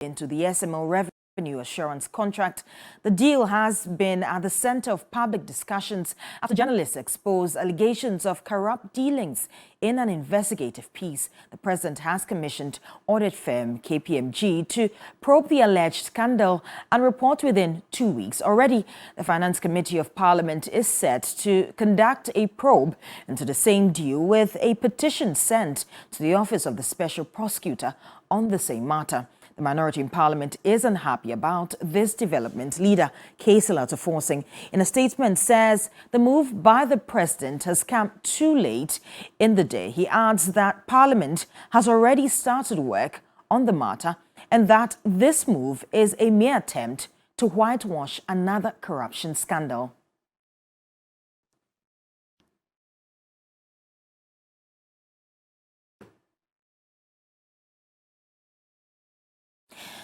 into the SMO revenue assurance contract. The deal has been at the center of public discussions after journalists exposed allegations of corrupt dealings in an investigative piece. The president has commissioned audit firm KPMG to probe the alleged scandal and report within 2 weeks. Already, the Finance Committee of Parliament is set to conduct a probe into the same deal with a petition sent to the Office of the Special Prosecutor on the same matter. The minority in Parliament is unhappy about this development. Leader Kaisel Forcing, in a statement, says the move by the president has come too late in the day. He adds that Parliament has already started work on the matter and that this move is a mere attempt to whitewash another corruption scandal.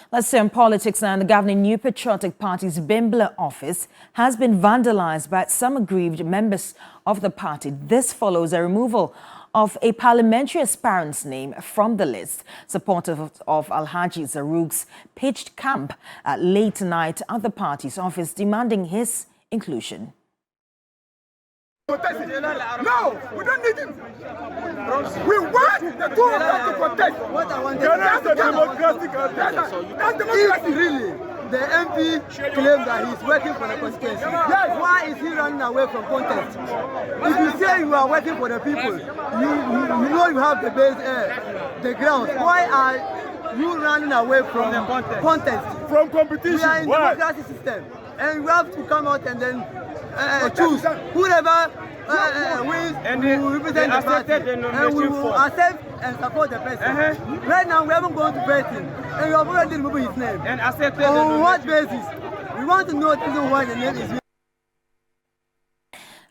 Let's say in politics now, the governing New Patriotic Party's Bimbler office has been vandalized by some aggrieved members of the party. This follows a removal of a parliamentary aspirant's name from the list. Supporters of Alhaji Zaruk's pitched camp at late night at the party's office, demanding his inclusion. No, we don't need him. We want the two of them to contest. What I want that's the democratic that's democracy. Really, the MP claims that he's working for the constituency. Yes, why is he running away from contest? If you say you are working for the people, you know you have the base the ground. Why are you running away from contest? From competition. We are in the democracy system, and we have to come out and then choose whoever wins and will represent the party, and we will accept and support the person. Right now, we haven't gone to vetting, and we have already removed his name. And accepted on what basis? We want to know the reason why the name is.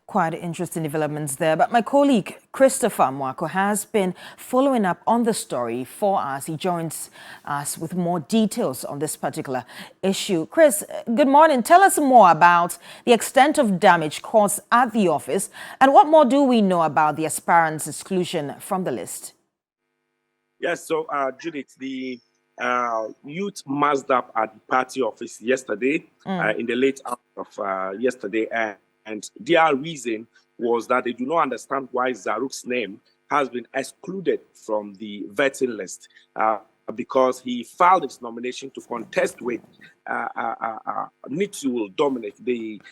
Quite interesting developments there. But my colleague Christopher Makako has been following up on the story for us. He joins us with more details on this particular issue. Chris, good morning. Tell us more about the extent of damage caused at the office and what more do we know about the aspirant's exclusion from the list? Yes, so Judith, the youth massed up at the party office yesterday, in the late hours of yesterday, and their reason was that they do not understand why Zaruk's name has been excluded from the vetting list because he filed his nomination to contest with Nitul Dominic, the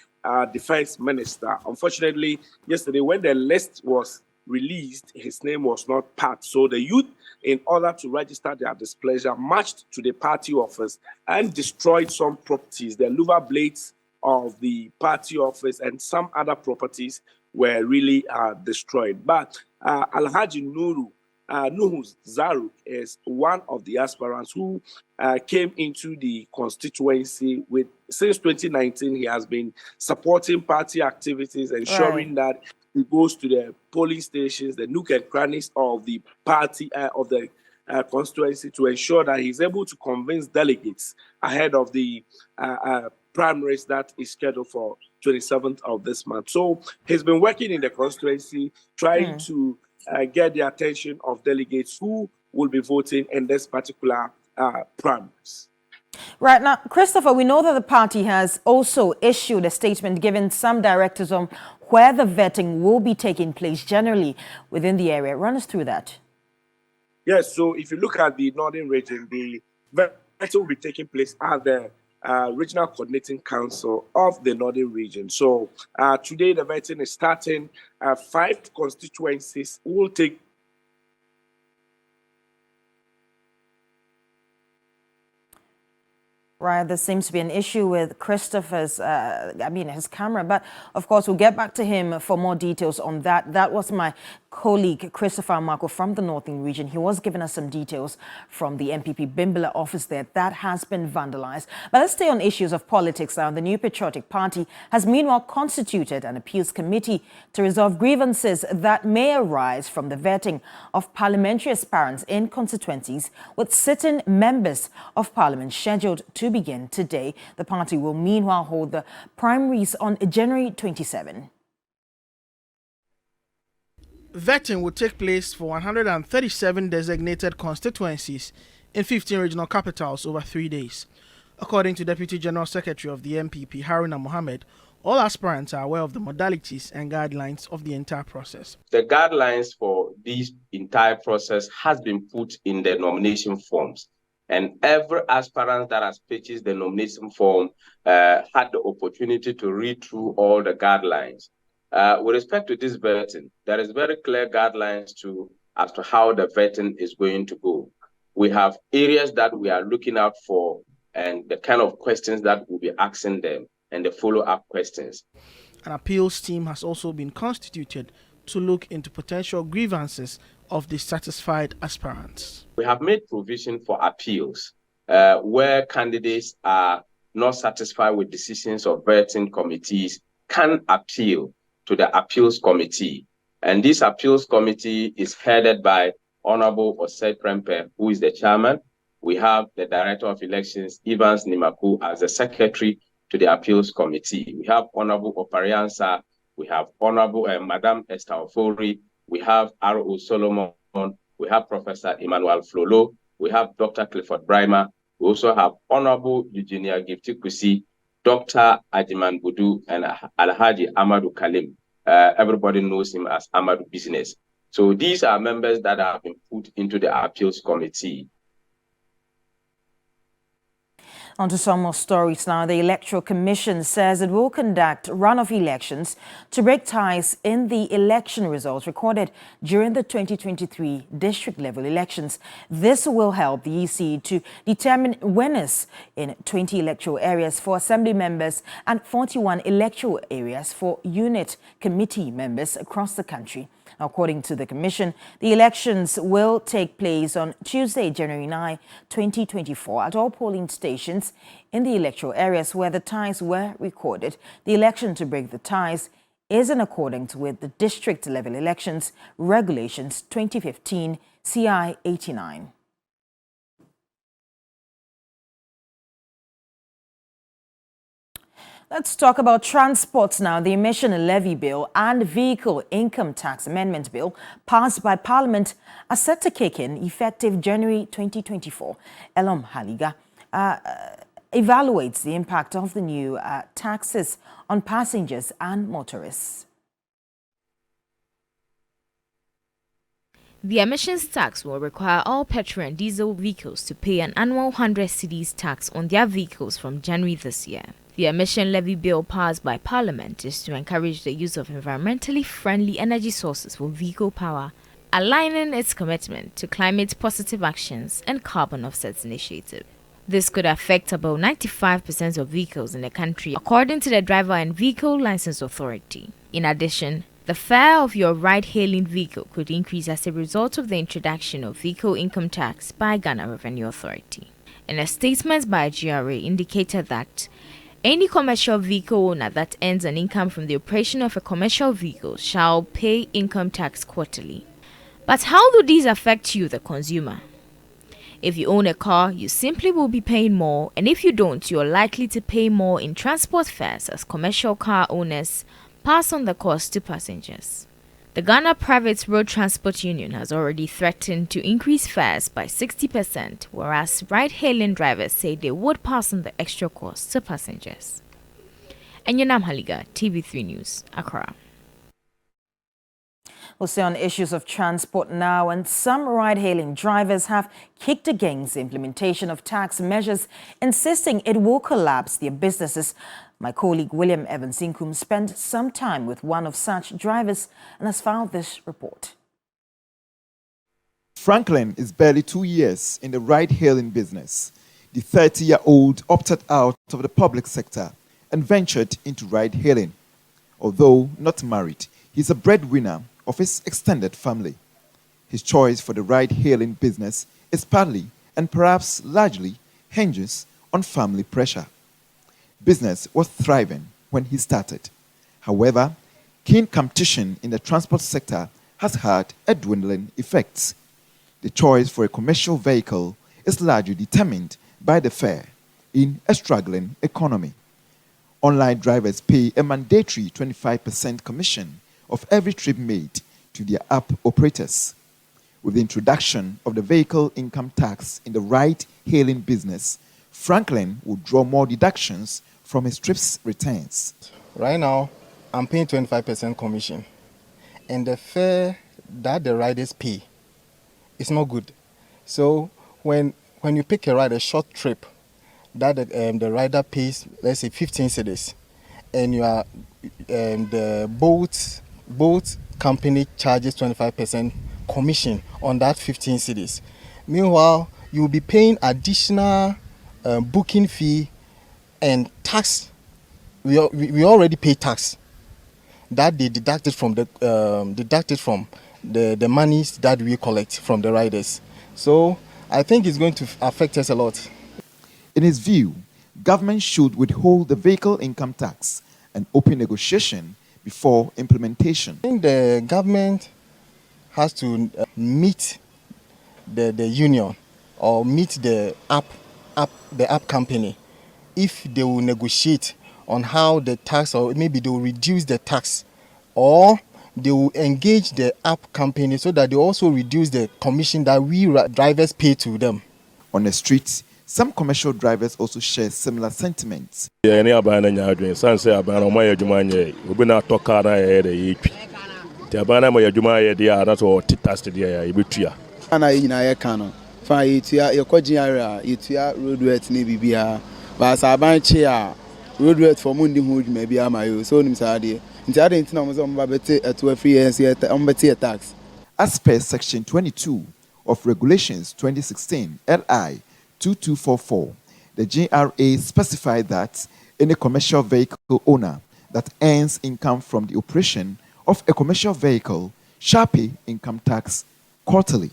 defense minister. Unfortunately, yesterday when the list was released, his name was not part. So the youth, in order to register their displeasure, marched to the party office and destroyed some properties. The louver blades of the party office and some other properties were really destroyed. But Alhaji Nuhu Zaruk is one of the aspirants who came into the constituency with, since 2019, he has been supporting party activities, ensuring that he goes to the polling stations, the nook and crannies of the party, of the constituency, to ensure that he's able to convince delegates ahead of the primaries that is scheduled for 27th of this month. So he's been working in the constituency, trying to get the attention of delegates who will be voting in this particular primaries. Right now, Christopher, we know that the party has also issued a statement giving some directives on where the vetting will be taking place generally within the area. Run us through that. Yes, so if you look at the northern region, the vetting will be taking place at the Regional Coordinating Council of the Northern Region. So today the vetting is starting. 5 constituencies will take. Right, there seems to be an issue with Christopher's, his camera. But of course, we'll get back to him for more details on that. That was my colleague, Christopher Makako from the Northern Region. He was giving us some details from the MPP Bimbler office there. That has been vandalized. But let's stay on issues of politics now. The New Patriotic Party has meanwhile constituted an appeals committee to resolve grievances that may arise from the vetting of parliamentary aspirants in constituencies, with sitting members of parliament scheduled to begin today. The party will meanwhile hold the primaries on January 27. Vetting will take place for 137 designated constituencies in 15 regional capitals over 3 days. According to Deputy General Secretary of the MPP, Haruna Mohammed, all aspirants are aware of the modalities and guidelines of the entire process. The guidelines for this entire process has been put in the nomination forms, and every aspirant that has purchased the nomination form had the opportunity to read through all the guidelines. With respect to this vetting, there is very clear guidelines as to how the vetting is going to go. We have areas that we are looking out for and the kind of questions that we'll be asking them and the follow-up questions. An appeals team has also been constituted to look into potential grievances of dissatisfied aspirants. We have made provision for appeals where candidates are not satisfied with decisions of vetting committees can appeal to the appeals committee. And this appeals committee is headed by Honorable Osei Prempe, who is the chairman. We have the Director of Elections, Evans Nimaku, as the secretary to the appeals committee. We have Honorable Opariansa, we have Honorable Madam Esther Ofori, we have R.O. Solomon, we have Professor Emmanuel Flolo, we have Dr. Clifford Brimer, we also have Honorable Eugenia Gifty Kusi, Dr. Ajiman Budu, and Alhaji Amadou Kalim. Everybody knows him as Amadou Business. So these are members that have been put into the appeals committee. On to some more stories now. The Electoral Commission says it will conduct runoff elections to break ties in the election results recorded during the 2023 district-level elections. This will help the EC to determine winners in 20 electoral areas for assembly members and 41 electoral areas for unit committee members across the country. According to the Commission, the elections will take place on Tuesday, January 9, 2024 at all polling stations in the electoral areas where the ties were recorded. The election to break the ties is in accordance with the district-level elections regulations 2015 CI 89. Let's talk about transports now. The Emission Levy Bill and Vehicle Income Tax Amendment Bill passed by Parliament are set to kick in effective January 2024. Elom Haliga evaluates the impact of the new taxes on passengers and motorists. The emissions tax will require all petrol and diesel vehicles to pay an annual 100 cedis tax on their vehicles from January this year. The emission levy bill passed by Parliament is to encourage the use of environmentally friendly energy sources for vehicle power, aligning its commitment to climate-positive actions and carbon offsets initiative. This could affect about 95% of vehicles in the country, according to the Driver and Vehicle License Authority. In addition, the fare of your ride-hailing vehicle could increase as a result of the introduction of vehicle income tax by Ghana Revenue Authority. In a statement by GRA indicated that any commercial vehicle owner that earns an income from the operation of a commercial vehicle shall pay income tax quarterly. But how do these affect you, the consumer? If you own a car, you simply will be paying more, and if you don't, you are likely to pay more in transport fares as commercial car owners pass on the cost to passengers. The Ghana Private Road Transport Union has already threatened to increase fares by 60%, whereas ride-hailing drivers say they would pass on the extra cost to passengers. Enyonam Haliga, TV3 News, Accra. We'll stay on issues of transport now, and some ride-hailing drivers have kicked against the implementation of tax measures, insisting it will collapse their businesses. My colleague William Evans Inkum spent some time with one of such drivers and has filed this report. Franklin is barely 2 years in the ride-hailing business. The 30-year-old opted out of the public sector and ventured into ride-hailing. Although not married, he's a breadwinner of his extended family. His choice for the ride-hailing business is partly and perhaps largely hinges on family pressure. Business was thriving when he started. However, keen competition in the transport sector has had a dwindling effect. The choice for a commercial vehicle is largely determined by the fare in a struggling economy. Online drivers pay a mandatory 25% commission of every trip made to their app operators. With the introduction of the vehicle income tax in the ride-hailing business, Franklin will draw more deductions from his trips returns. Right now, I'm paying 25% commission, and the fare that the riders pay is not good. So when you pick a ride, a short trip, that the rider pays, let's say 15 cedis, and you are the boat company charges 25% commission on that 15 cedis. Meanwhile, you will be paying additional booking fee and tax. We already pay tax that they deducted from the monies that we collect from the riders. So I think it's going to affect us a lot. In his view, government should withhold the vehicle income tax and open negotiation before implementation. I think the government has to meet the union or meet the app company if they will negotiate on how the tax, or maybe they will reduce the tax, or they will engage the app company so that they also reduce the commission that we drivers pay to them. On the streets, some commercial drivers also share similar sentiments. Roadwork for Monday Hood maybe amayo so nimsade ntiade ntina mo so mba bete eto free yes ombete tax. As per section 22 of regulations 2016 LI 2244, the GRA specified that any commercial vehicle owner that earns income from the operation of a commercial vehicle shall pay income tax quarterly.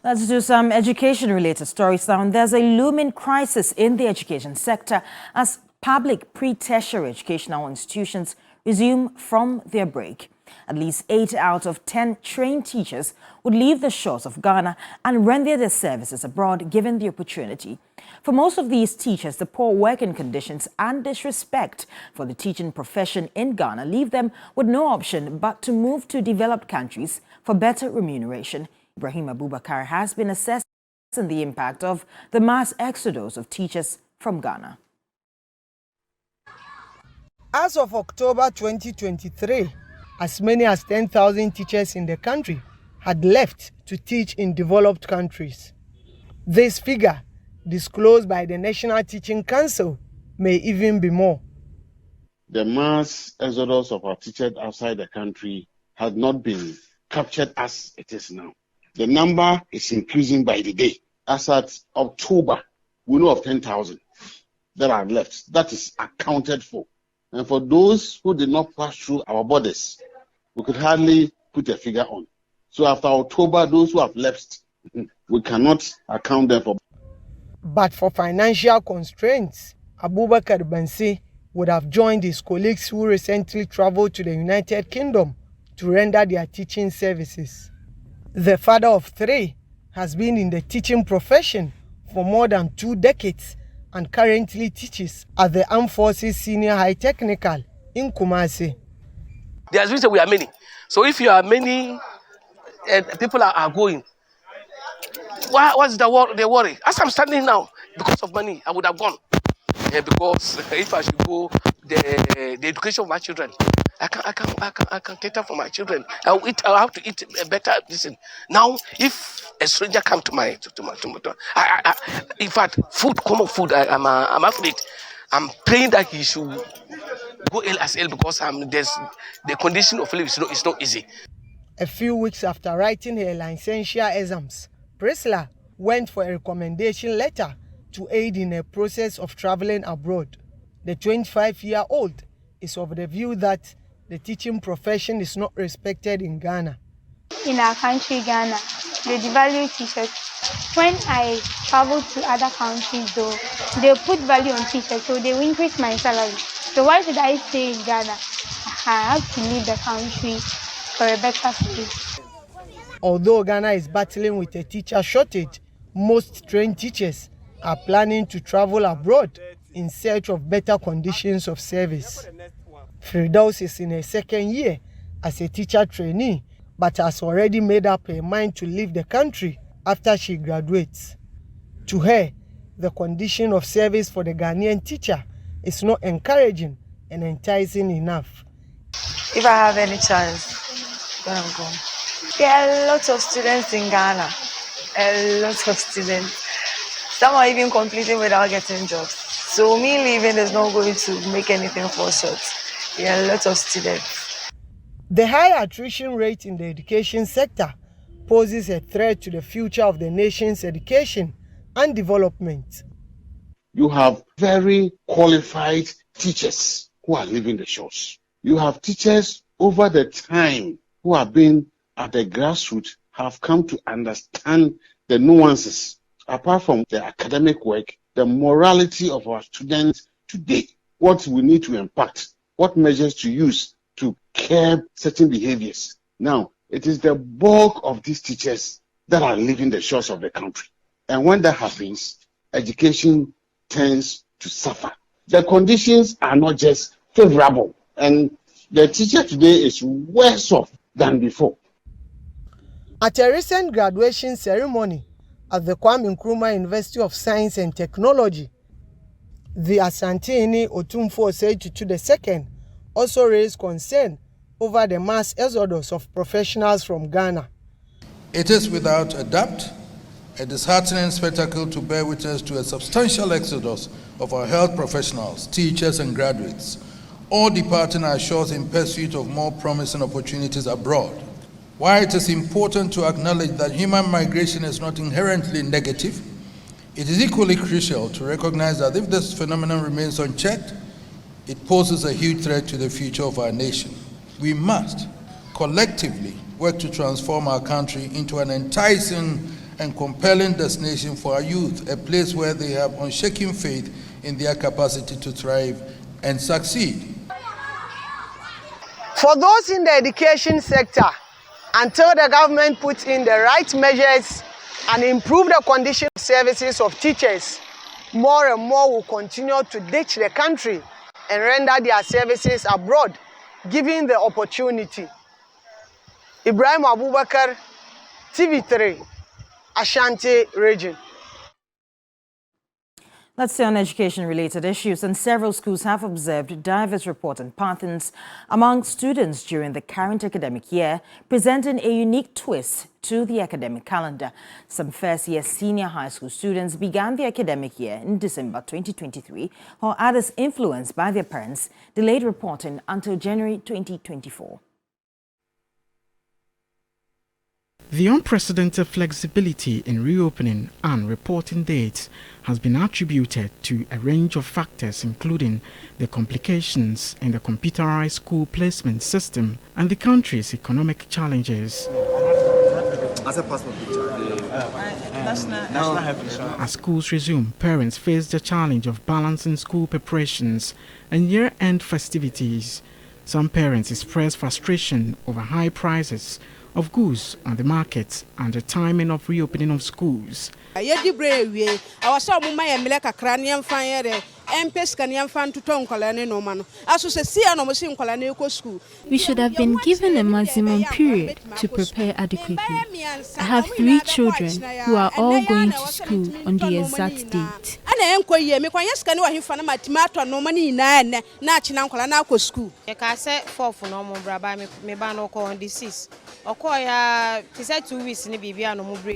Let's do some education-related stories now. There's a looming crisis in the education sector as public pre-tertiary educational institutions resume from their break. At least 8 out of 10 trained teachers would leave the shores of Ghana and render their services abroad given the opportunity. For most of these teachers, the poor working conditions and disrespect for the teaching profession in Ghana leave them with no option but to move to developed countries for better remuneration. Ibrahim Abubakar has been assessing the impact of the mass exodus of teachers from Ghana. As of October 2023, as many as 10,000 teachers in the country had left to teach in developed countries. This figure, disclosed by the National Teaching Council, may even be more. The mass exodus of our teachers outside the country has not been captured as it is now. The number is increasing by the day. As at October, we know of 10,000 that are left. That is accounted for. And for those who did not pass through our borders, we could hardly put a figure on. So after October, those who have left, we cannot account them for. But for financial constraints, Abubakar Bansi would have joined his colleagues who recently traveled to the United Kingdom to render their teaching services. The father of 3 has been in the teaching profession for more than 2 decades and currently teaches at the Armed Forces Senior High Technical in Kumasi. There's reason we are many. So if you are many people are going, what's the worry? As I'm standing now, because of money, I would have gone. Because if I should go, the education of my children, I can cater for my children. I have to eat a better listen. Now, if a stranger come to my in fact, common food, I'm afraid. I'm praying that he should go ill as ill because the condition of life is not easy. A few weeks after writing her licentiate exams, Priscilla went for a recommendation letter to aid in a process of traveling abroad. The 25-year-old is of the view that the teaching profession is not respected in Ghana. In our country, Ghana, they devalue teachers. When I travel to other countries, though, they put value on teachers, so they will increase my salary. So why should I stay in Ghana? I have to leave the country for a better space. Although Ghana is battling with a teacher shortage, most trained teachers are planning to travel abroad in search of better conditions of service. Firdaus is in her second year as a teacher trainee, but has already made up her mind to leave the country after she graduates. To her, the condition of service for the Ghanaian teacher is not encouraging and enticing enough. If I have any chance, then I'm going. There are lots of students in Ghana, a lot of students. Some are even completing without getting jobs. So me leaving is not going to make anything fall short. There are a lot of students. The high attrition rate in the education sector poses a threat to the future of the nation's education and development. You have very qualified teachers who are leaving the shores. You have teachers over the time who have been at the grassroots, have come to understand the nuances, apart from the academic work, the morality of our students today, what we need to impact, what measures to use to curb certain behaviors. Now, it is the bulk of these teachers that are leaving the shores of the country. And when that happens, education tends to suffer. The conditions are not just favorable, and the teacher today is worse off than before. At a recent graduation ceremony at the Kwame Nkrumah University of Science and Technology, the Asantini Otumfo Osei II also raised concern over the mass exodus of professionals from Ghana. It is without a doubt a disheartening spectacle to bear witness to a substantial exodus of our health professionals, teachers and graduates, all departing our shores in pursuit of more promising opportunities abroad. While it is important to acknowledge that human migration is not inherently negative, it is equally crucial to recognize that if this phenomenon remains unchecked, it poses a huge threat to the future of our nation. We must collectively work to transform our country into an enticing and compelling destination for our youth, a place where they have unshaken faith in their capacity to thrive and succeed. For those in the education sector, until the government puts in the right measures and improve the condition of services of teachers, more and more will continue to ditch the country and render their services abroad, given the opportunity. Ibrahim Abubakar, TV3, Ashanti region. Let's stay on education-related issues, and several schools have observed diverse reporting patterns among students during the current academic year, presenting a unique twist to the academic calendar. Some first-year senior high school students began the academic year in December 2023, while others, influenced by their parents, delayed reporting until January 2024. The unprecedented flexibility in reopening and reporting dates has been attributed to a range of factors, including the complications in the computerized school placement system and the country's economic challenges. As schools resume, parents face the challenge of balancing school preparations and year-end festivities. Some parents express frustration over high prices of goods on the market and the timing of reopening of schools. We should have been given a maximum period to prepare adequately. I have 3 children who are all going to school on the exact date.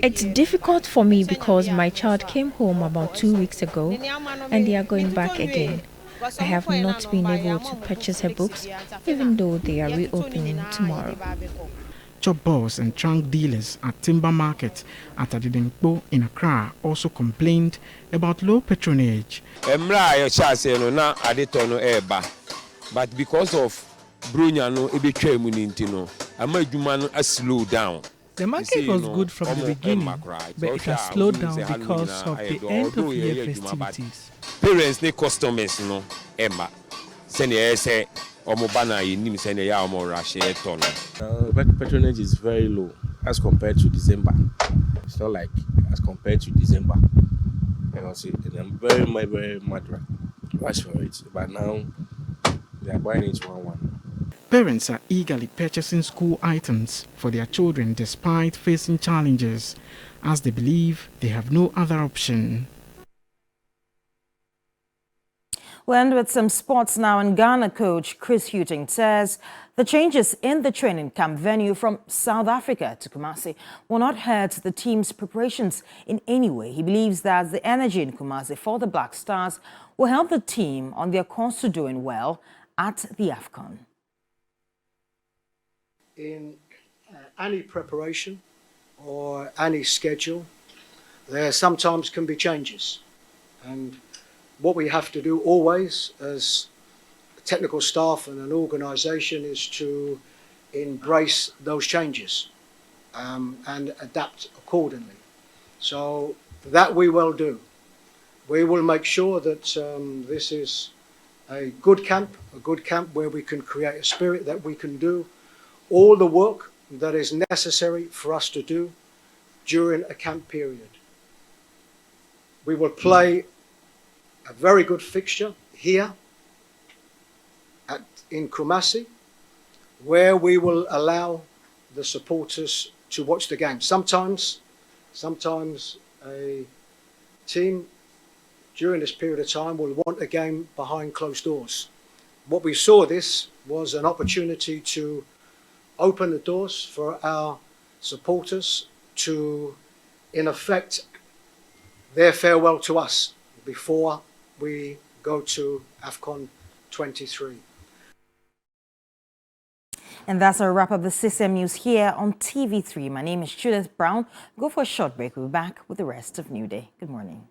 It's difficult for me because my child came home about 2 weeks ago and they are going back again. I have not been able to purchase her books, even though they are reopening tomorrow. Chop balls and trunk dealers at Timber Market at Adidenkpo in Accra also complained about low patronage. But because of Brunyano, slow down. The market was good from the beginning, but it has slowed down because of the end of year festivities. Parents need customers, Emma. Say, patronage is very low as compared to December. It's not like as compared to December. And I'm very much for it. But now they are buying it 1-1. Parents are eagerly purchasing school items for their children despite facing challenges, as they believe they have no other option. We'll end with some sports now, and Ghana coach Chris Hughton says the changes in the training camp venue from South Africa to Kumasi will not hurt the team's preparations in any way. He believes that the energy in Kumasi for the Black Stars will help the team on their course to doing well at the AFCON. In any preparation or any schedule, there sometimes can be changes. And what we have to do always as technical staff and an organisation is to embrace those changes and adapt accordingly. So that we will do. We will make sure that this is a good camp where we can create a spirit that we can do all the work that is necessary for us to do during a camp period. We will play a very good fixture here in Kumasi, where we will allow the supporters to watch the game. Sometimes a team during this period of time will want a game behind closed doors. What we saw this was an opportunity to open the doors for our supporters to, in effect, their farewell to us before we go to AFCON 23. And that's our wrap up the CCM News here on TV3. My name is Judith Brown. Go for a short break. We'll be back with the rest of New Day. Good morning.